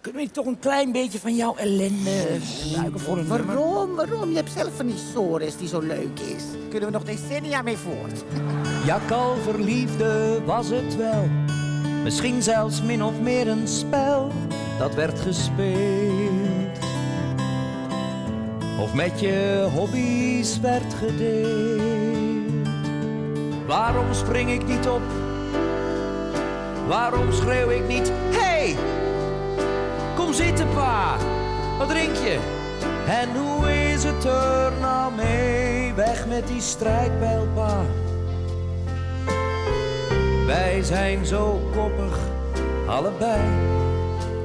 Kunnen we niet toch een klein beetje van jouw ellende gebruiken voor een nummer? Waarom? Je hebt zelf van die sores die zo leuk is. Kunnen we nog decennia mee voort? Ja, kalverliefde was het wel. Misschien zelfs min of meer een spel dat werd gespeeld. Of met je hobby's werd gedeeld. Waarom spring ik niet op? Waarom schreeuw ik niet? Hey! Kom zitten, pa. Wat drink je? En hoe is het er nou mee? Weg met die strijdbijl, pa. Wij zijn zo koppig, allebei.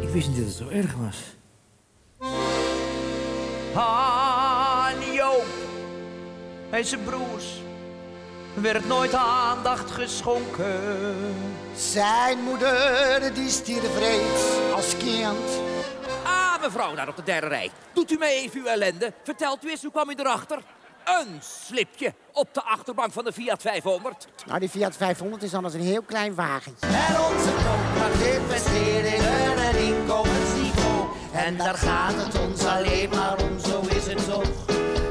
Ik wist niet dat het zo erg was. Han Joop en zijn broers werd nooit aandacht geschonken. Zijn moeder, die stierf reeds als kind. Ah, mevrouw, daar op de derde rij. Doet u mij even uw ellende. Vertelt u eens, hoe kwam u erachter? Een slipje op de achterbank van de Fiat 500. Nou, die Fiat 500 is anders een heel klein wagentje. En onze koopkracht investeringen en inkomensniveau. En daar gaat het ons alleen maar om, zo is het zo.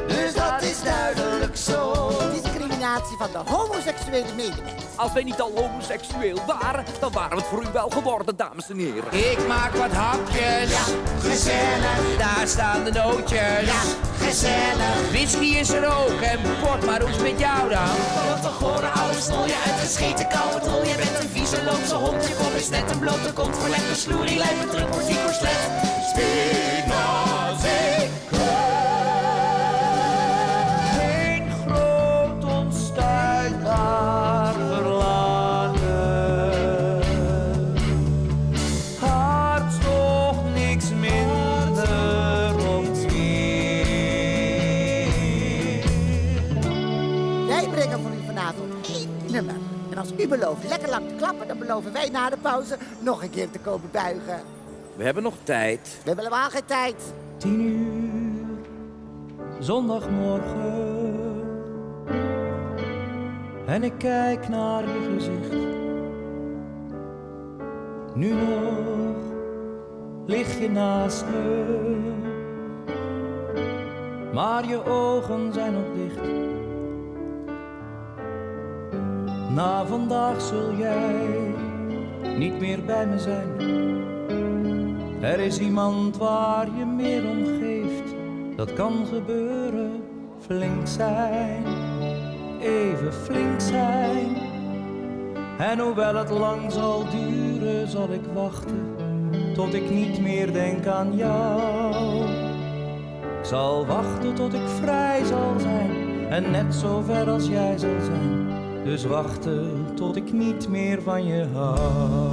Dus dat is duidelijk zo. Discriminatie van de homoseksuele medemens. Als wij niet al homoseksueel waren, dan waren we het voor u wel geworden, dames en heren. Ik maak wat hapjes, Ja, gezellig. daar staan de nootjes. Ja, gezellig. Whisky is er ook en port, maar hoe is het met jou dan? Wat een gore oude snol, je uit een scheten koude drol. Je bent een vieze loopse hond, je kop is net een blote kont. Verlegde sloerie, lijkt me druk, wordt die korslet. Spinazie. Geen groot onstuitbaar verlangen. Hartstocht niks minder of meer. Wij brengen voor u vanavond 1 nummer. En als u belooft lekker lang te klappen, dan beloven wij na de pauze nog een keer te komen buigen. We hebben nog tijd. We hebben helemaal geen tijd. 10 uur, zondagmorgen. En ik kijk naar je gezicht. Nu nog lig je naast me. Maar je ogen zijn nog dicht. Na vandaag zul jij niet meer bij me zijn. Er is iemand waar je meer om geeft. Dat kan gebeuren, flink zijn, even flink zijn. En hoewel het lang zal duren, zal ik wachten tot ik niet meer denk aan jou. Ik zal wachten tot ik vrij zal zijn en net zo ver als jij zal zijn. Dus wachten tot ik niet meer van je hou.